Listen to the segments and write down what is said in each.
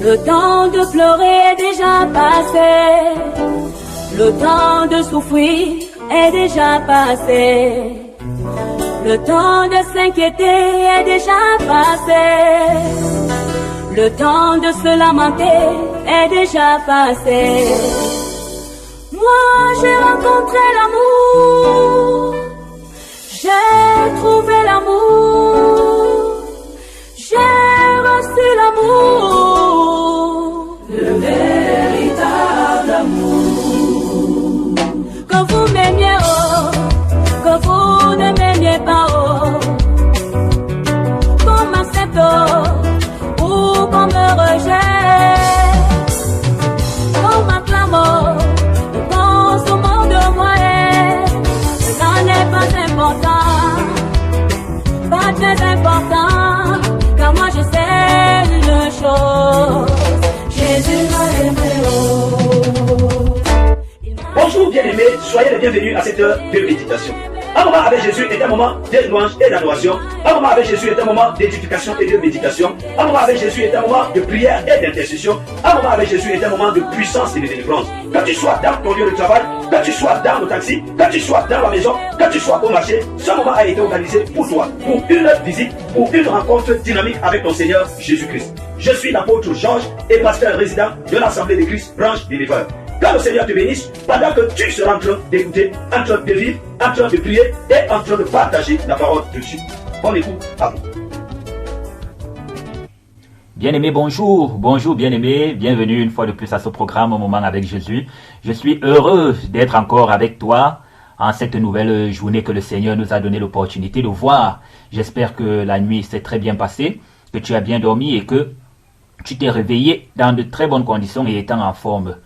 Le temps de pleurer est déjà passé. Le temps de souffrir est déjà passé. Le temps de s'inquiéter est déjà passé. Le temps de se lamenter est déjà passé. Moi j'ai rencontré l'amour. J'ai trouvé l'amour. J'ai reçu l'amour. Le véritable amour. Que vous m'aimiez, oh, que vous ne m'aimiez pas, oh, qu'on m'accepte, oh, ou qu'on me rejette, qu'on m'acclame, oh, qu'on se moque de moi, ça n'est pas important, pas très important, car moi je sais une chose, Jésus m'a aimé, oh. Bonjour bien-aimés, soyez les bienvenus à cette heure de méditation. Un moment avec Jésus est un moment de louange et d'adoration. Un moment avec Jésus est un moment d'édification et de méditation. Un moment avec Jésus est un moment de prière et d'intercession. Un moment avec Jésus est un moment de puissance et de délivrance. Que tu sois dans ton lieu de travail, que tu sois dans le taxi, que tu sois dans la maison, que tu sois au marché, ce moment a été organisé pour toi, pour une visite, pour une rencontre dynamique avec ton Seigneur Jésus-Christ. Je suis l'apôtre Georges et pasteur résident de l'Assemblée de Christ, branche Deliver. Que le Seigneur te bénisse pendant que tu seras en train d'écouter, en train de vivre, en train de prier et en train de partager la parole de Dieu. Bonne écoute à vous. Bien-aimés, bonjour, bonjour bien-aimés, bienvenue une fois de plus à ce programme Au moment avec Jésus. Je suis heureux d'être encore avec toi en cette nouvelle journée que le Seigneur nous a donné l'opportunité de voir. J'espère que la nuit s'est très bien passée, que tu as bien dormi et que tu t'es réveillé dans de très bonnes conditions et étant en forme.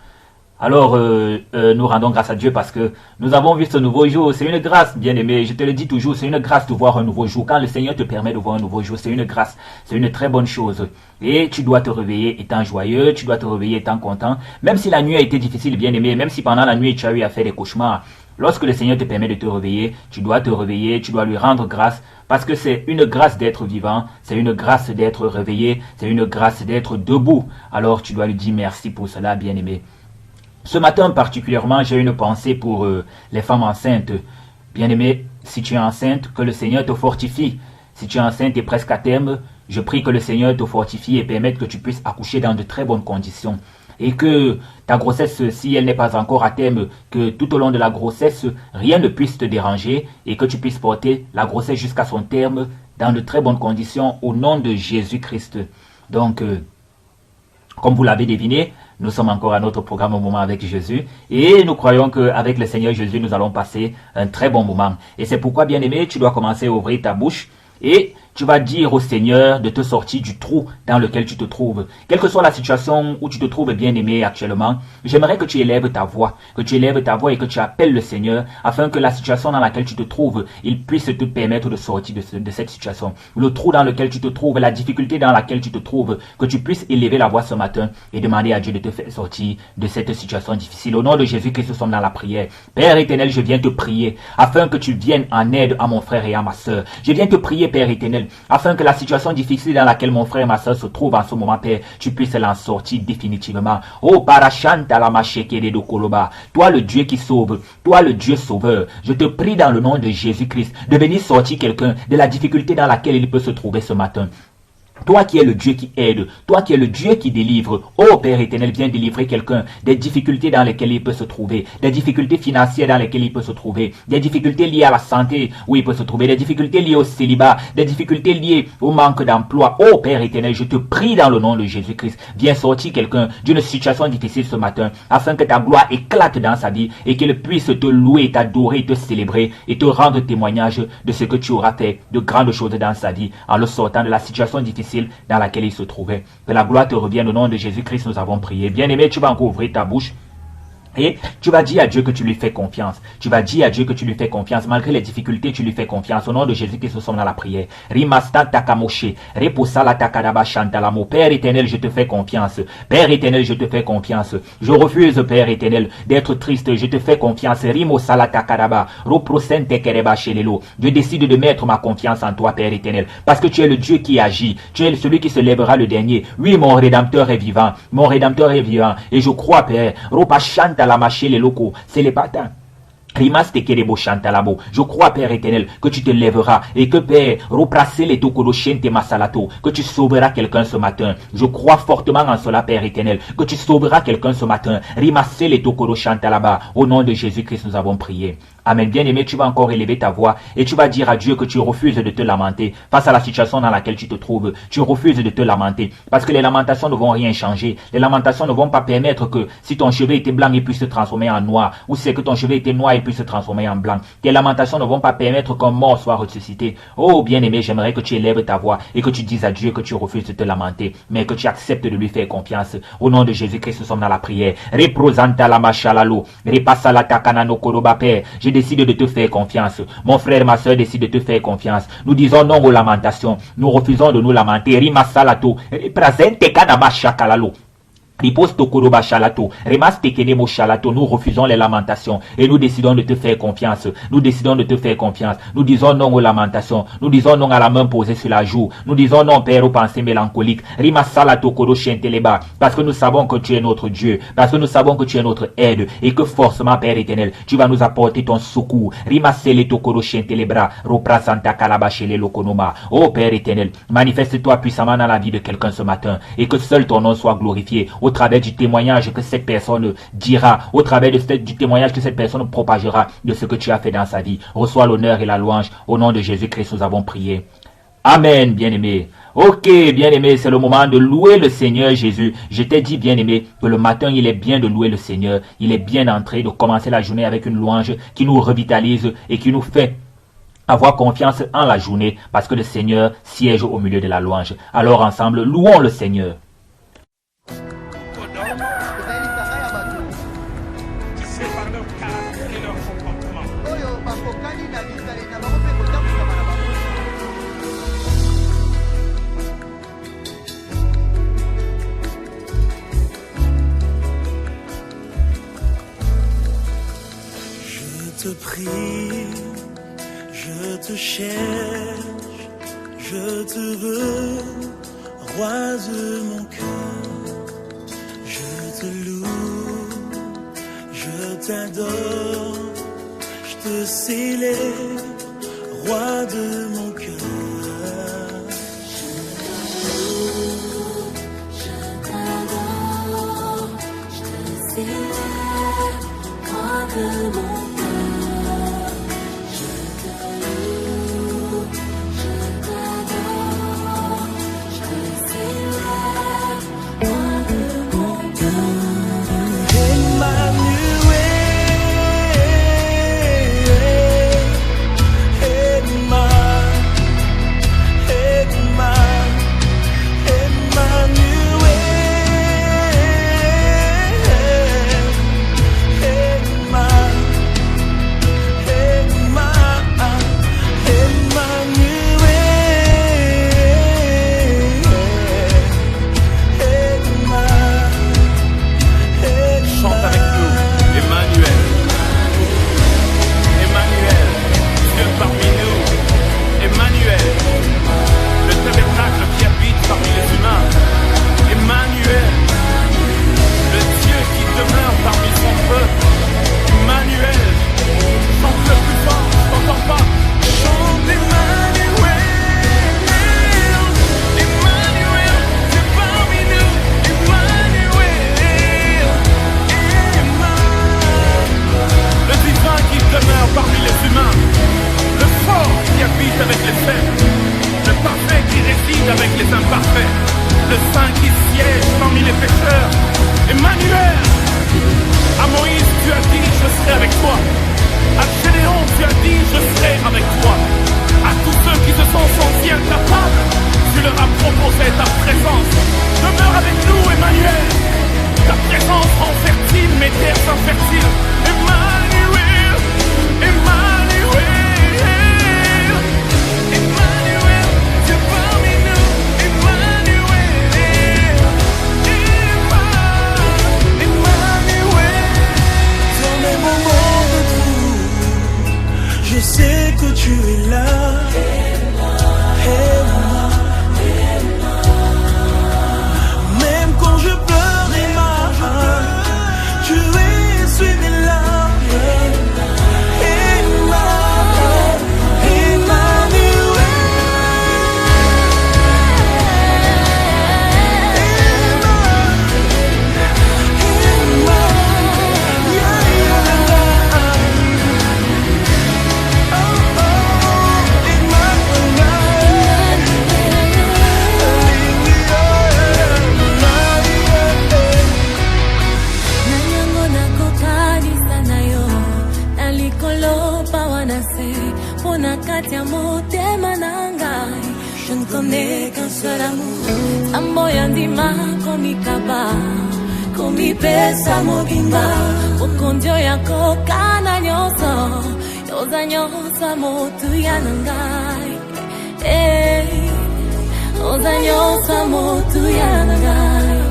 Alors, nous rendons grâce à Dieu parce que nous avons vu ce nouveau jour. C'est une grâce, bien-aimé. Je te le dis toujours, c'est une grâce de voir un nouveau jour. Quand le Seigneur te permet de voir un nouveau jour, c'est une grâce. C'est une très bonne chose. Et tu dois te réveiller étant joyeux, tu dois te réveiller étant content. Même si la nuit a été difficile, bien-aimé, même si pendant la nuit tu as eu à faire des cauchemars, lorsque le Seigneur te permet de te réveiller, tu dois te réveiller, tu dois lui rendre grâce. Parce que c'est une grâce d'être vivant, c'est une grâce d'être réveillé, c'est une grâce d'être debout. Alors tu dois lui dire merci pour cela, bien-aimé. Ce matin particulièrement, j'ai une pensée pour les femmes enceintes. Bien-aimé, si tu es enceinte, que le Seigneur te fortifie. Si tu es enceinte et presque à terme, je prie que le Seigneur te fortifie et permette que tu puisses accoucher dans de très bonnes conditions. Et que ta grossesse, si elle n'est pas encore à terme, que tout au long de la grossesse, rien ne puisse te déranger et que tu puisses porter la grossesse jusqu'à son terme dans de très bonnes conditions au nom de Jésus-Christ. Donc, comme vous l'avez deviné, nous sommes encore à notre programme Au moment avec Jésus et nous croyons qu'avec le Seigneur Jésus, nous allons passer un très bon moment. Et c'est pourquoi, bien-aimé, tu dois commencer à ouvrir ta bouche et tu vas dire au Seigneur de te sortir du trou dans lequel tu te trouves. Quelle que soit la situation où tu te trouves, bien-aimé, actuellement, j'aimerais que tu élèves ta voix et que tu appelles le Seigneur afin que la situation dans laquelle tu te trouves, il puisse te permettre de sortir de cette situation. Le trou dans lequel tu te trouves, la difficulté dans laquelle tu te trouves, que tu puisses élever la voix ce matin et demander à Dieu de te faire sortir de cette situation difficile. Au nom de Jésus-Christ, nous sommes dans la prière. Père éternel, je viens te prier afin que tu viennes en aide à mon frère et à ma sœur. Je viens te prier, Père éternel, afin que la situation difficile dans laquelle mon frère et ma soeur se trouvent en ce moment, Père, tu puisses l'en sortir définitivement. Oh, Parachanta la machekere de Koloba, toi le Dieu qui sauve, toi le Dieu sauveur, je te prie dans le nom de Jésus-Christ de venir sortir quelqu'un de la difficulté dans laquelle il peut se trouver ce matin. Toi qui es le Dieu qui aide, toi qui es le Dieu qui délivre, oh Père éternel, viens délivrer quelqu'un des difficultés dans lesquelles il peut se trouver, des difficultés financières dans lesquelles il peut se trouver, des difficultés liées à la santé où il peut se trouver, des difficultés liées au célibat, des difficultés liées au manque d'emploi. Oh Père éternel, je te prie dans le nom de Jésus-Christ, viens sortir quelqu'un d'une situation difficile ce matin, afin que ta gloire éclate dans sa vie et qu'il puisse te louer, t'adorer, te célébrer et te rendre témoignage de ce que tu auras fait de grandes choses dans sa vie en le sortant de la situation difficile dans laquelle il se trouvait. Que la gloire te revienne au nom de Jésus-Christ, nous avons prié. Bien-aimé, tu vas encore ouvrir ta bouche Et tu vas dire à Dieu que tu lui fais confiance. Tu vas dire à Dieu que tu lui fais confiance. Malgré les difficultés, tu lui fais confiance. Au nom de Jésus Christ, nous sommes dans la prière. Rimasta takamoshe. Reposala takadaba chantalamo. Père éternel, je te fais confiance. Père éternel, je te fais confiance. Je refuse, Père éternel, d'être triste. Je te fais confiance. Rimosala takadaba. Roprosente kereba shelelo. Je décide de mettre ma confiance en toi, Père éternel. Parce que tu es le Dieu qui agit. Tu es celui qui se lèvera le dernier. Oui, mon Rédempteur est vivant. Mon Rédempteur est vivant. Et je crois, Père. Ropa chanta la mâcher les locaux, c'est les patins. Je crois, Père éternel, que tu te lèveras et que, Père, que tu sauveras quelqu'un ce matin. Je crois fortement en cela, Père éternel, que tu sauveras quelqu'un ce matin. Au nom de Jésus-Christ, nous avons prié. Amen. Bien-aimé, tu vas encore élever ta voix et tu vas dire à Dieu que tu refuses de te lamenter face à la situation dans laquelle tu te trouves. Tu refuses de te lamenter parce que les lamentations ne vont rien changer. Les lamentations ne vont pas permettre que si ton cheveu était blanc, il puisse se transformer en noir, ou si c'est que ton cheveu était noir, il puisse se transformer en blanc. Tes lamentations ne vont pas permettre qu'un mort soit ressuscité. Oh, bien-aimé, j'aimerais que tu élèves ta voix et que tu dises à Dieu que tu refuses de te lamenter, mais que tu acceptes de lui faire confiance. Au nom de Jésus-Christ, nous sommes dans la prière. Reprosanta la machalalo, repassa la takanano koroba, Père. Je décide de te faire confiance. Mon frère, ma soeur décide de te faire confiance. Nous disons non aux lamentations. Nous refusons de nous lamenter. Rima salato, presente kanaba shakalalo. Nous refusons les lamentations et nous décidons de te faire confiance. Nous décidons de te faire confiance. Nous disons non aux lamentations. Nous disons non à la main posée sur la joue. Nous disons non, Père, aux pensées mélancoliques. Parce que nous savons que tu es notre Dieu. Parce que nous savons que tu es notre aide et que forcément, Père éternel, tu vas nous apporter ton secours. Oh Père éternel, manifeste-toi puissamment dans la vie de quelqu'un ce matin et que seul ton nom soit glorifié. Au travers du témoignage que cette personne dira, au travers du témoignage que cette personne propagera de ce que tu as fait dans sa vie. Reçois l'honneur et la louange. Au nom de Jésus-Christ, nous avons prié. Amen, bien-aimé. Ok, bien-aimé, c'est le moment de louer le Seigneur Jésus. Je t'ai dit, bien-aimé, que le matin, il est bien de louer le Seigneur. Il est bien entré de commencer la journée avec une louange qui nous revitalise et qui nous fait avoir confiance en la journée parce que le Seigneur siège au milieu de la louange. Alors ensemble, louons le Seigneur. Je te prie, je te cherche, je te veux, roi de mon cœur. Je te loue, je t'adore, je te célèbre, roi de mon cœur. Je te loue, je t'adore, je te célèbre, roi de mon cœur. Avec les faibles, le parfait qui réside avec les imparfaits, le saint qui siège parmi les pécheurs. Emmanuel, à Moïse tu as dit je serai avec toi, à Gédéon tu as dit je serai avec toi, à tous ceux qui se sont sentis incapables tu leur as proposé ta présence. Demeure avec nous, Emmanuel, ta présence rend fertile mes terres sont fertiles. Emmanuel, Emmanuel, Emmanuel, Dieu parmi nous. Emmanuel, Emmanuel. Dans mes moments de doute, je sais que tu es là. Même quand je pleure et marche, tu essuies mes larmes. Je ne connais qu'un seul amour. Amoya ndima komikaba, komipesa mogimba. Okondio yako kana nyoso, yoza nyosa motu yanangai. Yoza nyosa motu yanangai.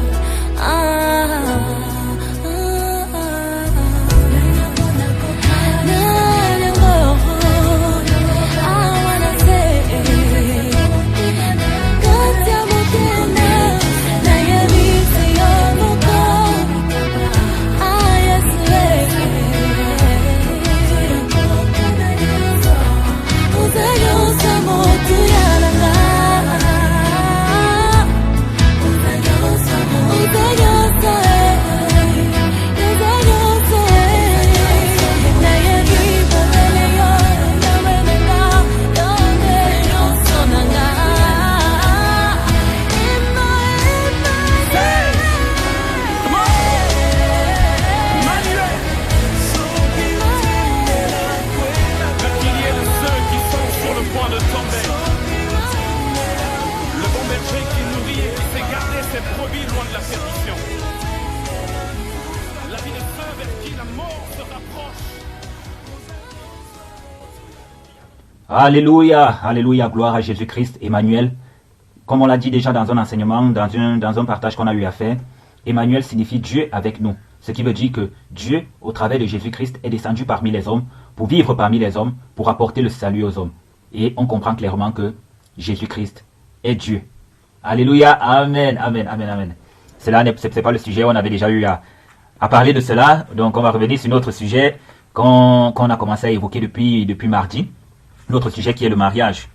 Alléluia, alléluia, gloire à Jésus-Christ, Emmanuel. Comme on l'a dit déjà dans un enseignement, dans un partage qu'on a eu à faire, Emmanuel signifie Dieu avec nous. Ce qui veut dire que Dieu, au travers de Jésus-Christ, est descendu parmi les hommes, pour vivre parmi les hommes, pour apporter le salut aux hommes. Et on comprend clairement que Jésus-Christ est Dieu. Alléluia, amen, amen, amen, amen. Cela c'est pas le sujet, on avait déjà eu à parler de cela. Donc on va revenir sur notre sujet qu'on a commencé à évoquer depuis mardi. Notre sujet qui est le mariage.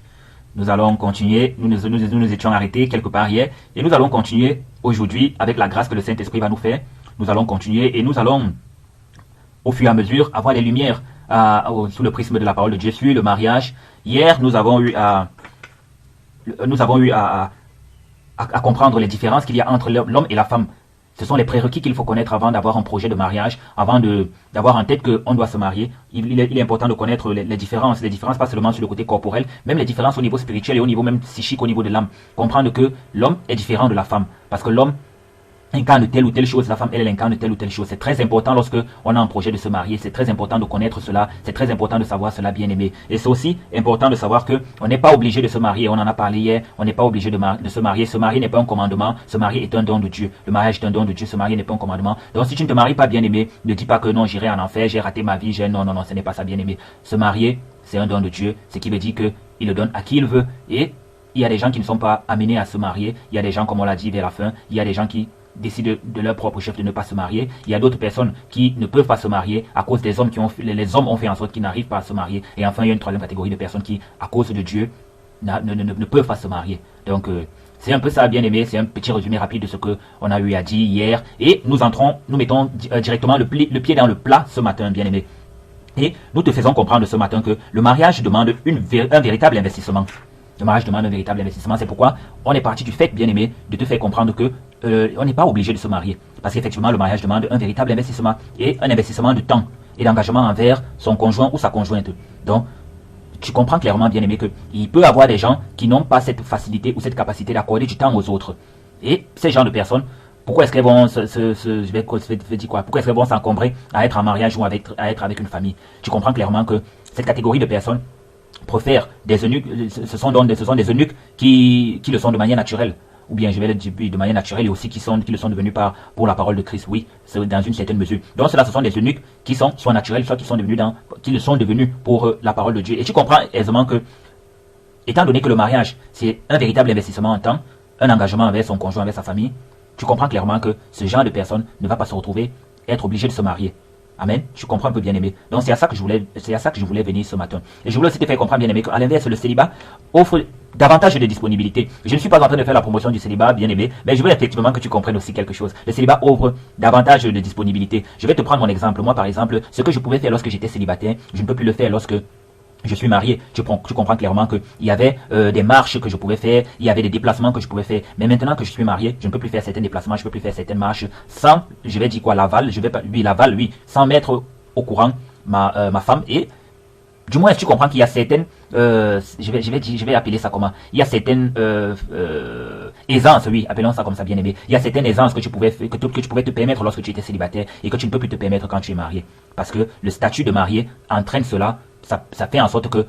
Nous allons continuer, nous étions arrêtés quelque part hier, et nous allons continuer aujourd'hui avec la grâce que le Saint-Esprit va nous faire. Nous allons continuer et nous allons, au fur et à mesure, avoir les lumières sous le prisme de la parole de Dieu sur le mariage. Hier, nous avons eu à comprendre les différences qu'il y a entre l'homme et la femme. Ce sont les prérequis qu'il faut connaître avant d'avoir un projet de mariage, avant d'avoir en tête qu'on doit se marier. Il est important de connaître les différences. Les différences pas seulement sur le côté corporel, même les différences au niveau spirituel et au niveau même psychique, au niveau de l'âme. Comprendre que l'homme est différent de la femme. Parce que l'homme incarne telle ou telle chose, la femme elle incarne telle ou telle chose. C'est très important lorsque on a un projet de se marier, c'est très important de connaître cela, c'est très important de savoir cela, bien aimé. Et c'est aussi important de savoir que on n'est pas obligé de se marier, on en a parlé hier, on n'est pas obligé de se marier. Se marier n'est pas un commandement, se marier est un don de Dieu. Le mariage est un don de Dieu, se marier n'est pas un commandement. Donc si tu ne te maries pas, bien aimé, ne dis pas que non, j'irai en enfer, j'ai raté ma vie, non, ce n'est pas ça, bien aimé. Se marier, c'est un don de Dieu, ce qui veut dire que il le donne à qui il veut. Et il y a des gens qui ne sont pas amenés à se marier, il y a des gens, comme on l'a dit vers la fin, il y a des gens qui décident de leur propre chef de ne pas se marier. Il y a d'autres personnes qui ne peuvent pas se marier à cause des hommes les hommes ont fait en sorte qu'ils n'arrivent pas à se marier. Et enfin, il y a une troisième catégorie de personnes qui, à cause de Dieu, ne peuvent pas se marier. Donc, c'est un peu ça, bien aimé. C'est un petit résumé rapide de ce que on a eu à dire hier. Et nous mettons directement le pied dans le plat ce matin, bien aimé. Et nous te faisons comprendre ce matin que le mariage demande un véritable investissement. Le mariage demande un véritable investissement. C'est pourquoi on est parti du fait, bien aimé, de te faire comprendre que on n'est pas obligé de se marier. Parce qu'effectivement, le mariage demande un véritable investissement et un investissement de temps et d'engagement envers son conjoint ou sa conjointe. Donc, tu comprends clairement, bien aimé, qu'il peut y avoir des gens qui n'ont pas cette facilité ou cette capacité d'accorder du temps aux autres. Et ces genres de personnes, pourquoi est-ce qu'elles vont je vais dire quoi? Pourquoi est-ce qu'elles vont s'encombrer à être en mariage ou à être avec une famille? Tu comprends clairement que cette catégorie de personnes préfèrent des eunuques, ce sont des eunuques qui le sont de manière naturelle. Ou bien je vais le dire de manière naturelle et aussi qui le sont devenus pour la parole de Christ. Oui, c'est dans une certaine mesure. Donc cela, ce sont des eunuques qui sont soit naturels, soit qui le sont devenus pour la parole de Dieu. Et tu comprends aisément que, étant donné que le mariage, c'est un véritable investissement en temps, un engagement avec son conjoint, avec sa famille, tu comprends clairement que ce genre de personne ne va pas se retrouver être obligé de se marier. Amen. Tu comprends un peu, bien aimé. Donc c'est à ça que je voulais venir ce matin. Et je voulais aussi te faire comprendre, bien aimé, qu'à l'inverse, le célibat offre davantage de disponibilité. Je ne suis pas en train de faire la promotion du célibat, bien aimé, mais je veux effectivement que tu comprennes aussi quelque chose. Le célibat offre davantage de disponibilité. Je vais te prendre mon exemple. Moi, par exemple, ce que je pouvais faire lorsque j'étais célibataire, je ne peux plus le faire lorsque je suis marié. Tu comprends clairement qu'il y avait des marches que je pouvais faire, il y avait des déplacements que je pouvais faire. Mais maintenant que je suis marié, je ne peux plus faire certains déplacements, je ne peux plus faire certaines marches sans, je vais dire quoi, l'aval, sans mettre au courant ma femme. Et du moins, tu comprends qu'il y a certaines, je vais appeler ça comment? Il y a certaines aisances, oui, appelons ça comme ça, bien aimé. Il y a certaines aisances que tu pouvais te permettre lorsque tu étais célibataire et que tu ne peux plus te permettre quand tu es marié. Parce que le statut de marié entraîne cela. Ça fait en sorte que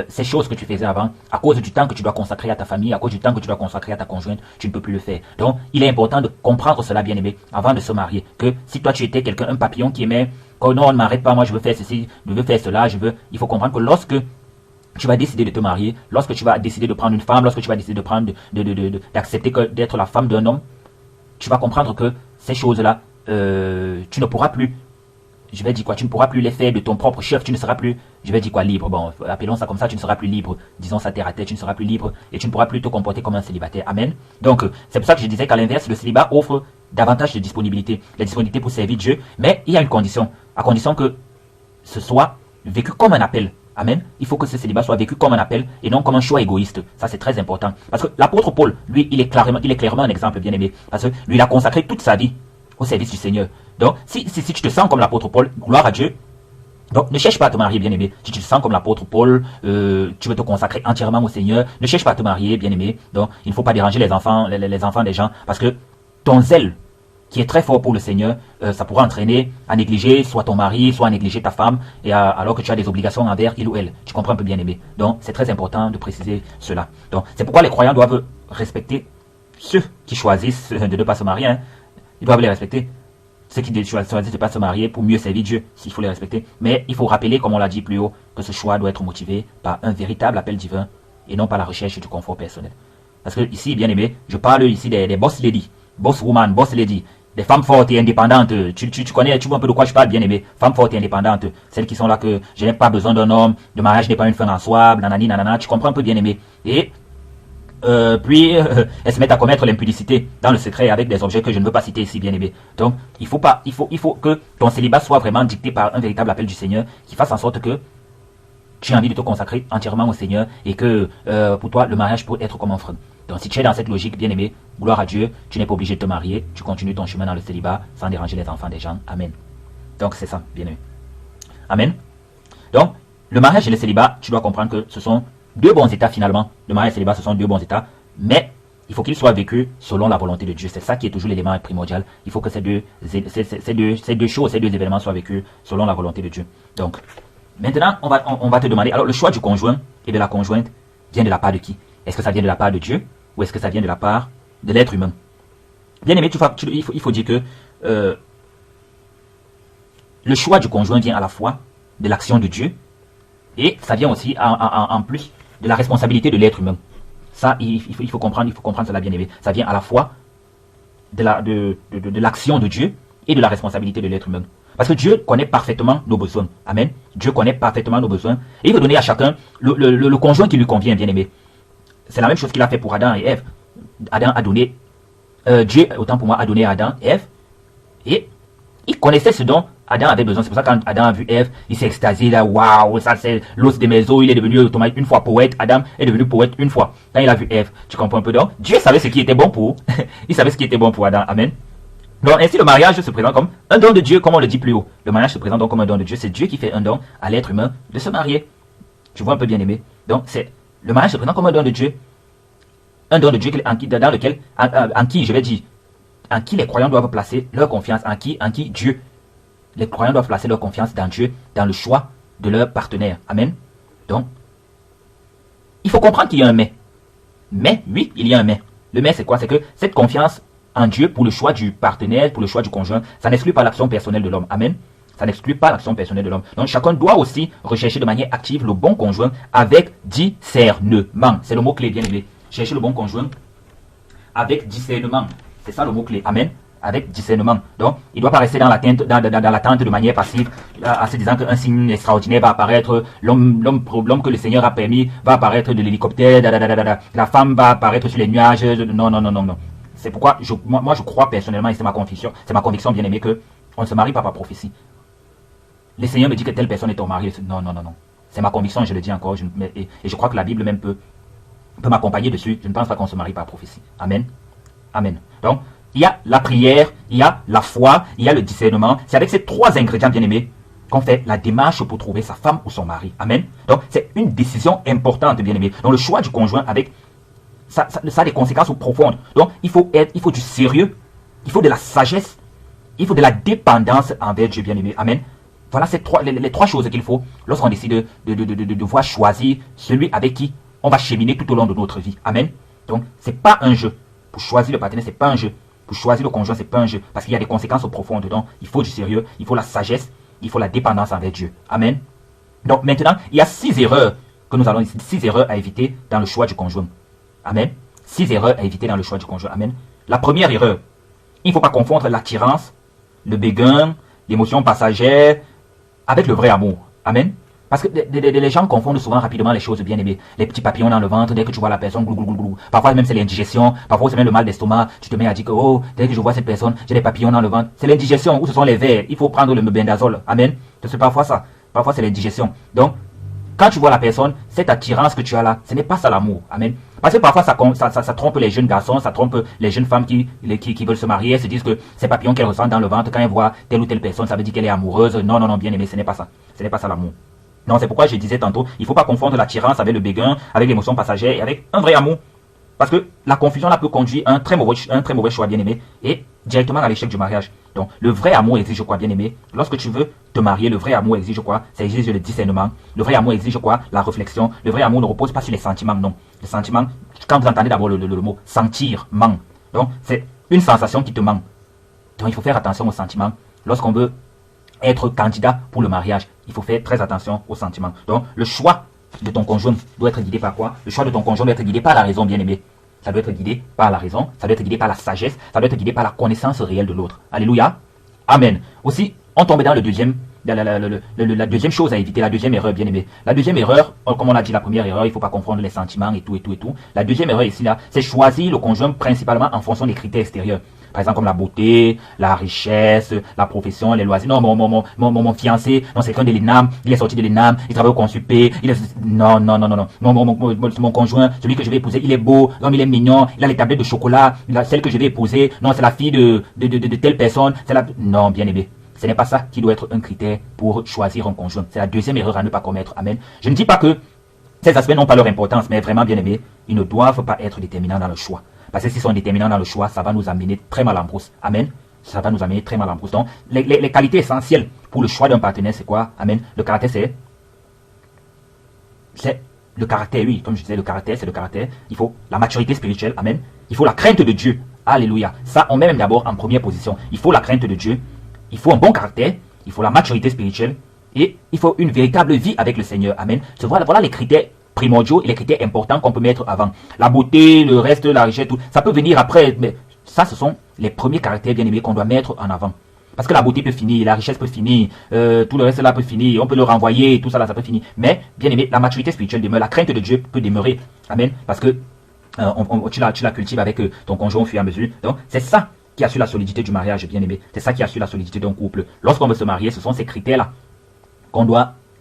ces choses que tu faisais avant, à cause du temps que tu dois consacrer à ta famille, à cause du temps que tu dois consacrer à ta conjointe, tu ne peux plus le faire. Donc, il est important de comprendre cela, bien aimé, avant de se marier. Que si toi tu étais un papillon qui aimait, oh non, ne m'arrête pas, moi je veux faire ceci, je veux faire cela, il faut comprendre que lorsque tu vas décider de te marier, lorsque tu vas décider de prendre une femme, lorsque tu vas décider de prendre, d'accepter d'être la femme d'un homme, tu vas comprendre que ces choses-là, tu ne pourras plus. Je vais dire quoi, tu ne pourras plus les faire de ton propre chef, tu ne seras plus, je vais dire quoi, libre. Bon, appelons ça comme ça, tu ne seras plus libre. Disons ça terre à terre, tu ne seras plus libre et tu ne pourras plus te comporter comme un célibataire. Amen. Donc, c'est pour ça que je disais qu'à l'inverse, le célibat offre davantage de disponibilité. La disponibilité pour servir Dieu, mais il y a une condition. À condition que ce soit vécu comme un appel. Amen. Il faut que ce célibat soit vécu comme un appel et non comme un choix égoïste. Ça, c'est très important. Parce que l'apôtre Paul, lui, il est clairement un exemple bien aimé. Parce que lui, il a consacré toute sa vie au service du Seigneur. Donc, si tu te sens comme l'apôtre Paul, gloire à Dieu. Donc, ne cherche pas à te marier, bien-aimé. Si tu te sens comme l'apôtre Paul, tu veux te consacrer entièrement au Seigneur, ne cherche pas à te marier, bien-aimé. Donc, il ne faut pas déranger les enfants des gens, parce que ton zèle, qui est très fort pour le Seigneur, ça pourra entraîner à négliger soit ton mari, soit à négliger ta femme, alors que tu as des obligations envers il ou elle. Tu comprends un peu, bien-aimé. Donc, c'est très important de préciser cela. Donc, c'est pourquoi les croyants doivent respecter ceux qui choisissent de ne pas se marier, hein. Ils doivent les respecter. Ceux qui choisissent de ne pas se marier pour mieux servir Dieu, s'il faut les respecter. Mais il faut rappeler, comme on l'a dit plus haut, que ce choix doit être motivé par un véritable appel divin et non par la recherche du confort personnel. Parce que ici, bien aimé, je parle ici des boss lady, boss woman, boss lady, des femmes fortes et indépendantes. Tu connais, tu vois un peu de quoi je parle, bien aimé. Femmes fortes et indépendantes. Celles qui sont là que je n'ai pas besoin d'un homme, le mariage n'est pas une fin en soi, nanani, nanana. Tu comprends un peu, bien aimé. Et puis elles se mettent à commettre l'impudicité dans le secret avec des objets que je ne veux pas citer ici, bien aimé. Donc il faut que ton célibat soit vraiment dicté par un véritable appel du Seigneur qui fasse en sorte que tu as envie de te consacrer entièrement au Seigneur et que pour toi le mariage peut être comme un frein. Donc si tu es dans cette logique, bien aimé, gloire à Dieu, tu n'es pas obligé de te marier, tu continues ton chemin dans le célibat sans déranger les enfants des gens. Amen. Donc c'est ça, bien aimé. Amen. Donc le mariage et le célibat, tu dois comprendre que ce sont deux bons états finalement. Le mariage et le célibat, ce sont deux bons états, mais il faut qu'ils soient vécus selon la volonté de Dieu. C'est ça qui est toujours l'élément primordial. Il faut que ces deux événements soient vécus selon la volonté de Dieu. Donc, maintenant, on va te demander, alors le choix du conjoint et de la conjointe vient de la part de qui? Est-ce que ça vient de la part de Dieu ou est-ce que ça vient de la part de l'être humain? Bien aimé, il faut dire que le choix du conjoint vient à la fois de l'action de Dieu et ça vient aussi en plus de la responsabilité de l'être humain. Ça, il faut comprendre cela, bien aimé. Ça vient à la fois de l'action de Dieu et de la responsabilité de l'être humain. Parce que Dieu connaît parfaitement nos besoins. Amen. Dieu connaît parfaitement nos besoins. Et il veut donner à chacun le conjoint qui lui convient, bien aimé. C'est la même chose qu'il a fait pour Adam et Ève. Adam a donné, Dieu, autant pour moi, a donné à Adam et Ève. Et il connaissait ce dont Adam avait besoin. C'est pour ça que quand Adam a vu Ève, il s'est extasié là, waouh, ça c'est l'os de mes os, il est devenu automatiquement une fois poète. Adam est devenu poète une fois. Quand il a vu Ève, tu comprends un peu donc? Dieu savait ce qui était bon pour, il savait ce qui était bon pour Adam. Amen. Donc ainsi le mariage se présente comme un don de Dieu, comme on le dit plus haut. Le mariage se présente donc comme un don de Dieu. C'est Dieu qui fait un don à l'être humain de se marier. Tu vois un peu, bien aimé. Donc le mariage se présente comme un don de Dieu. Un don de Dieu en qui, je vais dire, en qui les croyants doivent placer leur confiance, en qui Dieu. Les croyants doivent placer leur confiance dans Dieu, dans le choix de leur partenaire. Amen. Donc, il faut comprendre qu'il y a un mais. Mais, oui, il y a un mais. Le mais, c'est quoi? C'est que cette confiance en Dieu pour le choix du partenaire, pour le choix du conjoint, ça n'exclut pas l'action personnelle de l'homme. Amen. Ça n'exclut pas l'action personnelle de l'homme. Donc, chacun doit aussi rechercher de manière active le bon conjoint avec discernement. C'est le mot-clé, bien aimé. Chercher le bon conjoint avec discernement. C'est ça le mot-clé. Amen. Avec discernement. Donc, il ne doit pas rester dans l'attente de manière passive, en se disant qu'un signe extraordinaire va apparaître, l'homme que le Seigneur a permis va apparaître de l'hélicoptère, la femme va apparaître sur les nuages. Non. C'est pourquoi moi je crois personnellement, et c'est ma conviction bien aimée, que on ne se marie pas par prophétie. Le Seigneur me dit que telle personne est ton mari. Non. C'est ma conviction, je le dis encore, et je crois que la Bible même peut m'accompagner dessus. Je ne pense pas qu'on se marie par prophétie. Amen. Donc, il y a la prière, il y a la foi, il y a le discernement. C'est avec ces trois ingrédients bien-aimés qu'on fait la démarche pour trouver sa femme ou son mari. Amen. Donc, c'est une décision importante, bien-aimés. Donc, le choix du conjoint ça a des conséquences profondes. Donc, il faut du sérieux, il faut de la sagesse, il faut de la dépendance envers Dieu, bien-aimé. Amen. Voilà les trois choses qu'il faut lorsqu'on décide de devoir choisir celui avec qui on va cheminer tout au long de notre vie. Amen. Donc, c'est pas un jeu. Pour choisir le partenaire, c'est pas un jeu. Pour choisir le conjoint, c'est pas un jeu. Parce qu'il y a des conséquences profondes. Donc, il faut du sérieux, il faut la sagesse, il faut la dépendance envers Dieu. Amen. Donc, maintenant, il y a 6 erreurs à éviter dans le choix du conjoint. Amen. 6 erreurs à éviter dans le choix du conjoint. Amen. La première erreur, il ne faut pas confondre l'attirance, le béguin, l'émotion passagère avec le vrai amour. Amen. Parce que les gens confondent souvent rapidement les choses bien aimées. Les petits papillons dans le ventre, dès que tu vois la personne, glou. Parfois même c'est l'indigestion, parfois c'est même le mal d'estomac. Tu te mets à dire que, oh, dès que je vois cette personne, j'ai des papillons dans le ventre. C'est l'indigestion ou ce sont les vers. Il faut prendre le mebendazole. Amen. C'est parfois ça. Parfois c'est l'indigestion. Donc, quand tu vois la personne, cette attirance que tu as là, ce n'est pas ça l'amour. Amen. Parce que parfois ça trompe les jeunes garçons, ça trompe les jeunes femmes qui veulent se marier, se disent que ces papillons qu'elles ressentent dans le ventre, quand elles voient telle ou telle personne, ça veut dire qu'elle est amoureuse. Non, bien aimé, ce n'est pas ça. Ce n'est pas ça l'amour. Non, c'est pourquoi je disais tantôt, il ne faut pas confondre l'attirance avec le béguin, avec l'émotion passagère et avec un vrai amour. Parce que la confusion là peut conduire à un très mauvais choix, bien aimé, et directement à l'échec du mariage. Donc, le vrai amour exige quoi, bien aimé? Lorsque tu veux te marier, le vrai amour exige quoi? Ça exige le discernement. Le vrai amour exige quoi? La réflexion. Le vrai amour ne repose pas sur les sentiments, non. Les sentiments, quand vous entendez d'abord le mot sentir, manque. Donc, c'est une sensation qui te manque. Donc, il faut faire attention aux sentiments. Lorsqu'on veut être candidat pour le mariage, il faut faire très attention aux sentiments. Donc, le choix de ton conjoint doit être guidé par quoi? Le choix de ton conjoint doit être guidé par la raison, bien aimé. Ça doit être guidé par la raison, ça doit être guidé par la sagesse, ça doit être guidé par la connaissance réelle de l'autre. Alléluia. Amen. Aussi, on tombe dans la deuxième chose à éviter, la deuxième erreur, bien aimé. La deuxième erreur, comme on a dit la première erreur, il ne faut pas confondre les sentiments et tout. La deuxième erreur ici, là, c'est choisir le conjoint principalement en fonction des critères extérieurs. Par exemple, comme la beauté, la richesse, la profession, les loisirs. Non, mon fiancé, non, c'est quelqu'un de l'ENAM, il est sorti de l'ENAM, il travaille au Consupé, non. Mon conjoint, celui que je vais épouser, il est beau, non, il est mignon, il a les tablettes de chocolat, celle que je vais épouser, non, c'est la fille de telle personne, non, bien aimé. Ce n'est pas ça qui doit être un critère pour choisir un conjoint. C'est la deuxième erreur à ne pas commettre. Amen. Je ne dis pas que ces aspects n'ont pas leur importance, mais vraiment, bien aimé, ils ne doivent pas être déterminants dans le choix. Parce que s'ils sont déterminants dans le choix, ça va nous amener très mal en brousse. Amen. Ça va nous amener très mal en brousse. Donc, les qualités essentielles pour le choix d'un partenaire, c'est quoi? Amen. Le caractère, c'est le caractère, oui. Comme je disais, le caractère, c'est le caractère. Il faut la maturité spirituelle. Amen. Il faut la crainte de Dieu. Alléluia. Ça, on met même d'abord en première position. Il faut la crainte de Dieu. Il faut un bon caractère. Il faut la maturité spirituelle. Et il faut une véritable vie avec le Seigneur. Amen. Voilà les critères primordiaux et les critères importants qu'on peut mettre avant. La beauté, le reste, la richesse, tout. Ça peut venir après, mais ça, ce sont les premiers caractères bien aimés qu'on doit mettre en avant. Parce que la beauté peut finir, la richesse peut finir, tout le reste là peut finir, on peut le renvoyer, tout ça là, ça peut finir. Mais, bien aimé, la maturité spirituelle demeure, la crainte de Dieu peut demeurer. Amen. Parce que tu la cultives avec ton conjoint au fur et à mesure. Donc, c'est ça qui assure la solidité du mariage, bien aimé. C'est ça qui assure la solidité d'un couple. Lorsqu'on veut se marier, ce sont ces critères-là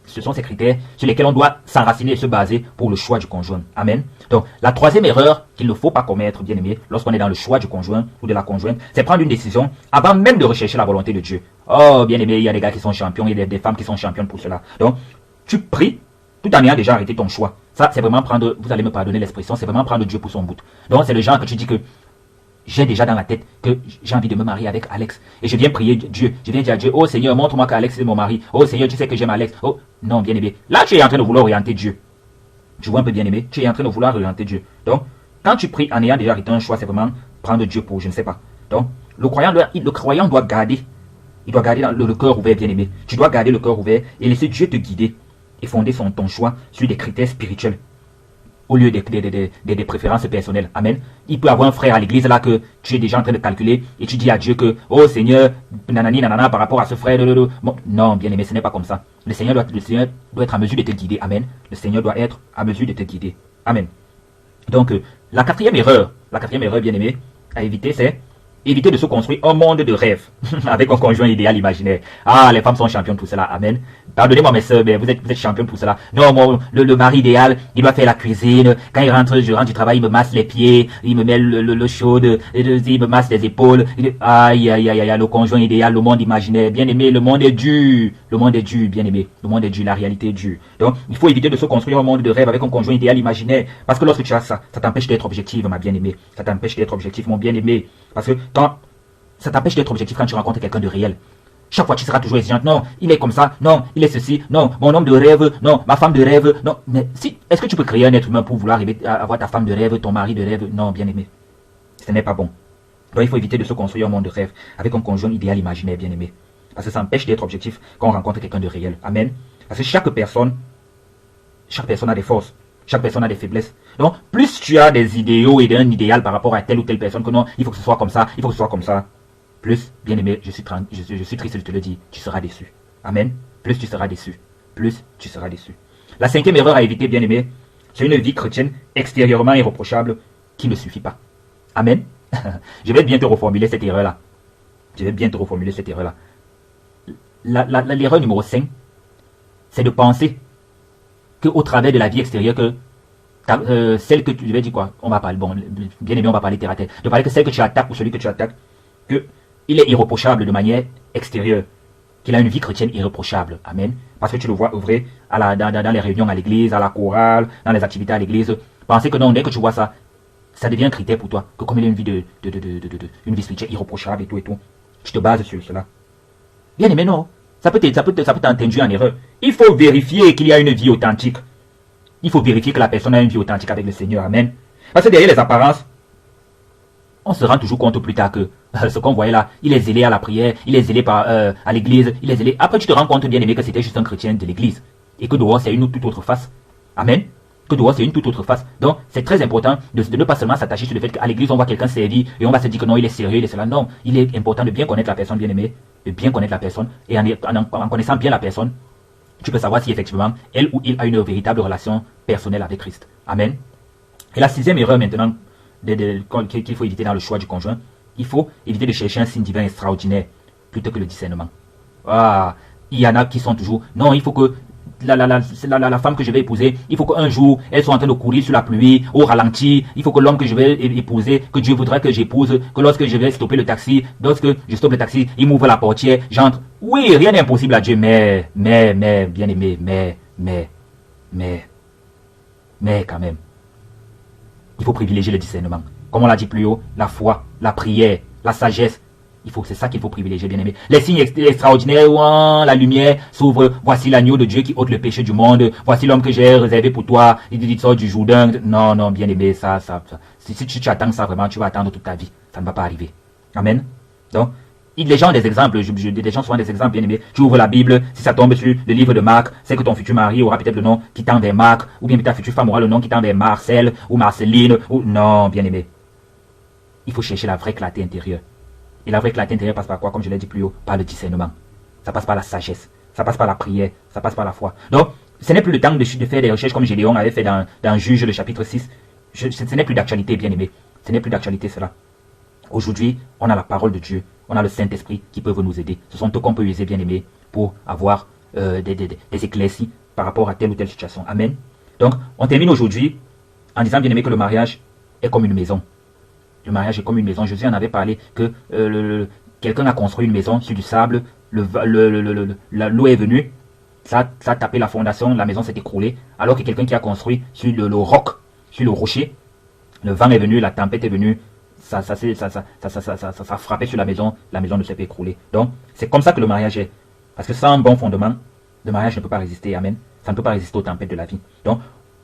ce sont ces critères sur lesquels on doit s'enraciner et se baser pour le choix du conjoint. Amen. Donc, la troisième erreur qu'il ne faut pas commettre, bien aimé, lorsqu'on est dans le choix du conjoint ou de la conjointe, c'est prendre une décision avant même de rechercher la volonté de Dieu. Oh, bien aimé, il y a des gars qui sont champions, il y a des femmes qui sont championnes pour cela. Donc, tu pries tout en ayant déjà arrêté ton choix. Ça, c'est vraiment prendre, vous allez me pardonner l'expression, c'est vraiment prendre Dieu pour son bout. Donc, c'est le genre que tu dis que j'ai déjà dans la tête que j'ai envie de me marier avec Alex. Et je viens prier Dieu. Je viens dire à Dieu, oh Seigneur, montre-moi qu'Alex est mon mari. Oh Seigneur, tu sais que j'aime Alex. Oh, non, bien-aimé. Là, tu es en train de vouloir orienter Dieu. Tu vois un peu bien-aimé, tu es en train de vouloir orienter Dieu. Donc, quand tu pries en ayant déjà arrêté un choix, c'est vraiment prendre Dieu pour, je ne sais pas. Donc, le croyant doit garder. Il doit garder le cœur ouvert, bien-aimé. Tu dois garder le cœur ouvert et laisser Dieu te guider et fonder ton choix sur des critères spirituels au lieu des préférences personnelles. Amen. Il peut avoir un frère à l'église là que tu es déjà en train de calculer et tu dis à Dieu que, oh Seigneur, nanani, nanana, par rapport à ce frère. Bon, non, bien-aimé, ce n'est pas comme ça. Le Seigneur doit être en mesure de te guider. Amen. Le Seigneur doit être en mesure de te guider. Amen. Donc, la quatrième erreur, bien-aimé, à éviter, c'est éviter de se construire un monde de rêve avec un conjoint idéal imaginaire. Ah, les femmes sont championnes pour cela. Amen. Pardonnez-moi mes soeurs, mais vous êtes championnes pour cela. Non, le mari idéal, il doit faire la cuisine. Quand je rentre du travail, il me masse les pieds, il me met le chaud, il me masse les épaules. Aïe, le conjoint idéal, le monde imaginaire. Bien aimé, le monde est dur. Le monde est dur, bien aimé. Le monde est dur, la réalité est dure. Donc, il faut éviter de se construire un monde de rêve avec un conjoint idéal imaginaire. Parce que lorsque tu as ça t'empêche d'être objectif, ma bien-aimée. Ça t'empêche d'être objectif, mon bien-aimé. Parce que ça t'empêche d'être objectif quand tu rencontres quelqu'un de réel. Chaque fois, tu seras toujours exigeante. Non, il est comme ça. Non, il est ceci. Non, mon homme de rêve. Non, ma femme de rêve. Non, mais est-ce que tu peux créer un être humain pour vouloir arriver à avoir ta femme de rêve, ton mari de rêve? Non, bien aimé. Ce n'est pas bon. Donc, il faut éviter de se construire un monde de rêve avec un conjoint idéal imaginaire, bien aimé. Parce que ça empêche d'être objectif quand on rencontre quelqu'un de réel. Amen. Parce que chaque personne a des forces. Chaque personne a des faiblesses. Donc, plus tu as des idéaux et un idéal par rapport à telle ou telle personne, que non, il faut que ce soit comme ça, il faut que ce soit comme ça. Plus, bien aimé, je suis triste de te le dire, tu seras déçu. Amen. Plus tu seras déçu. Plus tu seras déçu. La cinquième erreur à éviter, bien aimé, c'est une vie chrétienne extérieurement irréprochable qui ne suffit pas. Amen. Je vais bien te reformuler cette erreur-là. L'erreur numéro 5, c'est de penser qu'au travers de la vie extérieure, celle que tu devais dire quoi? On va parler, bon, bien aimé, on va parler terre à terre. De parler que celle que tu attaques ou celui que tu attaques, qu'il est irréprochable de manière extérieure, qu'il a une vie chrétienne irréprochable. Amen. Parce que tu le vois œuvrer dans les réunions à l'église, à la chorale, dans les activités à l'église. Penser que non, dès que tu vois ça, ça devient un critère pour toi. Que comme il a une vie une vie spirituelle irréprochable et tout. Tu te bases sur cela. Bien aimé, non. Ça peut t'induire en erreur. Il faut vérifier qu'il y a une vie authentique. Il faut vérifier que la personne a une vie authentique avec le Seigneur. Amen. Parce que derrière les apparences, on se rend toujours compte plus tard que ce qu'on voyait là, il est zélé à la prière, il est zélé à l'église, il est zélé. Après, tu te rends compte, bien aimé, que c'était juste un chrétien de l'église. Et que dehors, c'est une toute autre face. Amen. Que dehors, c'est une toute autre face. Donc, c'est très important de ne pas seulement s'attacher sur le fait qu'à l'église, on voit quelqu'un servir et on va se dire que non, il est sérieux, il est cela. Non, il est important de bien connaître la personne, bien aimé, de bien connaître la personne. Et en connaissant bien la personne, tu peux savoir si effectivement, elle ou il a une véritable relation personnelle avec Christ. Amen. Et la sixième erreur maintenant, qu'il faut éviter dans le choix du conjoint, il faut éviter de chercher un signe divin extraordinaire plutôt que le discernement. Ah, il y en a qui sont toujours, non, il faut que la femme que je vais épouser, il faut qu'un jour, elle soit en train de courir sur la pluie, au ralenti, il faut que l'homme que je vais épouser, que Dieu voudrait que j'épouse, que lorsque je vais stopper le taxi, lorsque je stoppe le taxi, il m'ouvre la portière, j'entre. Oui, rien n'est impossible à Dieu, mais, bien aimé, mais quand même. Il faut privilégier le discernement. Comme on l'a dit plus haut, la foi, la prière, la sagesse. C'est ça qu'il faut privilégier, bien aimé. Les signes extraordinaires, la lumière s'ouvre. Voici l'agneau de Dieu qui ôte le péché du monde. Voici l'homme que j'ai réservé pour toi. Il sort du Jourdain. Non, bien aimé, ça. Si tu attends ça vraiment, tu vas attendre toute ta vie. Ça ne va pas arriver. Amen. Donc, les gens ont des exemples. Les gens souvent des exemples, bien aimés. Tu ouvres la Bible, si ça tombe sur le livre de Marc, c'est que ton futur mari aura peut-être le nom qui tend vers Marc, ou bien ta future femme aura le nom qui tend vers Marcel, ou Marceline, ou non, bien aimé. Il faut chercher la vraie clarté intérieure. Et la vraie clarté intérieure passe par quoi? Comme je l'ai dit plus haut, par le discernement. Ça passe par la sagesse. Ça passe par la prière. Ça passe par la foi. Donc, ce n'est plus le temps de faire des recherches comme Gédéon avait fait dans Juge, le chapitre 6. Ce n'est plus d'actualité, bien aimé. Ce n'est plus d'actualité, cela. Aujourd'hui, on a la parole de Dieu. On a le Saint-Esprit qui peuvent nous aider. Ce sont eux qu'on peut user, bien aimé, pour avoir des éclaircies par rapport à telle ou telle situation. Amen. Donc, on termine aujourd'hui en disant, bien aimé, que le mariage est comme une maison. Le mariage est comme une maison. Jésus en avait parlé que quelqu'un a construit une maison sur du sable. L'eau est venue. Ça a tapé la fondation. La maison s'est écroulée. Alors que quelqu'un qui a construit sur le roc, sur le rocher, le vent est venu, la tempête est venue. ça frappait sur la maison ne s'est pas écroulée. Donc, c'est comme ça que le mariage est. Parce que sans un bon fondement, le mariage ne peut pas résister. Amen. Ça ne peut pas résister aux tempêtes de la vie. Donc,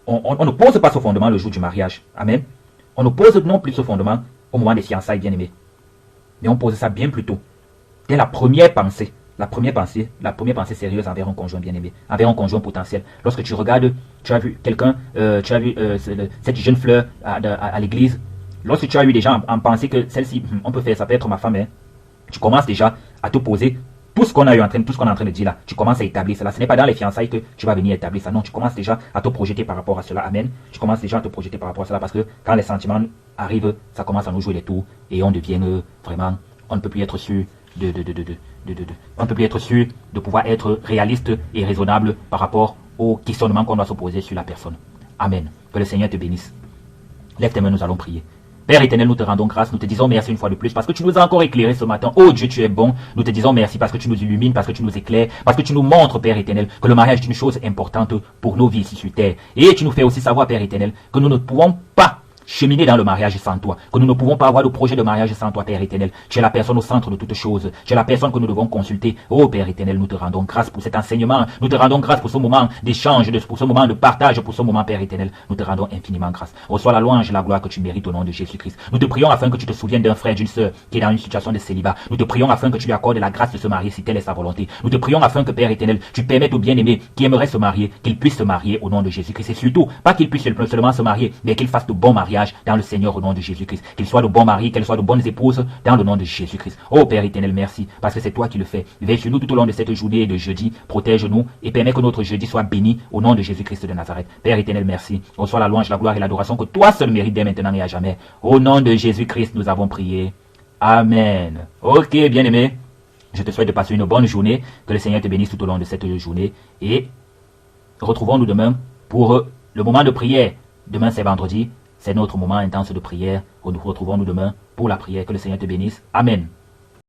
on ne pose pas ce fondement le jour du mariage. Amen. On ne pose non plus ce fondement au moment des fiançailles, bien aimés. Mais on pose ça bien plus tôt. Dès la première pensée sérieuse envers un conjoint bien aimé, envers un conjoint potentiel. Lorsque tu regardes, tu as vu quelqu'un, cette jeune fleur à l'église. Lorsque tu as eu des gens en penser que celle-ci, on peut faire, ça peut être ma femme, hein, tu commences déjà à te poser tout ce qu'on est en train de dire là. Tu commences à établir cela. Ce n'est pas dans les fiançailles que tu vas venir établir ça. Non, tu commences déjà à te projeter par rapport à cela. Amen. Tu commences déjà à te projeter par rapport à cela parce que quand les sentiments arrivent, ça commence à nous jouer des tours et on devient vraiment, on ne peut plus être sûr on ne peut plus être sûr de pouvoir être réaliste et raisonnable par rapport au questionnement qu'on doit se poser sur la personne. Amen. Que le Seigneur te bénisse. Lève tes mains, nous allons prier. Père éternel, nous te rendons grâce, nous te disons merci une fois de plus parce que tu nous as encore éclairé ce matin. Oh Dieu, tu es bon. Nous te disons merci parce que tu nous illumines, parce que tu nous éclaires, parce que tu nous montres, Père éternel, que le mariage est une chose importante pour nos vies ici sur terre. Et tu nous fais aussi savoir, Père éternel, que nous ne pouvons pas cheminer dans le mariage sans toi, que nous ne pouvons pas avoir de projet de mariage sans toi, Père éternel. Tu es la personne au centre de toutes choses. Tu es la personne que nous devons consulter. Oh Père éternel, nous te rendons grâce pour cet enseignement. Nous te rendons grâce pour ce moment d'échange, pour ce moment de partage, pour ce moment, Père éternel. Nous te rendons infiniment grâce. Reçois la louange et la gloire que tu mérites au nom de Jésus-Christ. Nous te prions afin que tu te souviennes d'un frère, d'une sœur qui est dans une situation de célibat. Nous te prions afin que tu lui accordes la grâce de se marier si telle est sa volonté. Nous te prions afin que, Père éternel, tu permettes aux bien-aimés qui aimeraient se marier, qu'ils puissent se marier au nom de Jésus-Christ. Et surtout, pas qu'ils puissent seulement se marier, mais qu'ils fassent de bons mariages dans le Seigneur au nom de Jésus-Christ. Qu'ils soient de bons maris, qu'elles soient de bonnes épouses dans le nom de Jésus-Christ. Oh Père éternel, merci, parce que c'est toi qui le fais. Veille sur nous tout au long de cette journée de jeudi. Protège-nous et permets que notre jeudi soit béni au nom de Jésus-Christ de Nazareth. Père éternel, merci. Reçois la louange, la gloire et l'adoration que toi seul mérites dès maintenant et à jamais. Au nom de Jésus-Christ, nous avons prié. Amen. Ok, bien-aimé. Je te souhaite de passer une bonne journée. Que le Seigneur te bénisse tout au long de cette journée. Et retrouvons-nous demain pour le moment de prière. Demain, c'est vendredi. C'est notre moment intense de prière. Retrouvons-nous demain pour la prière. Que le Seigneur te bénisse. Amen.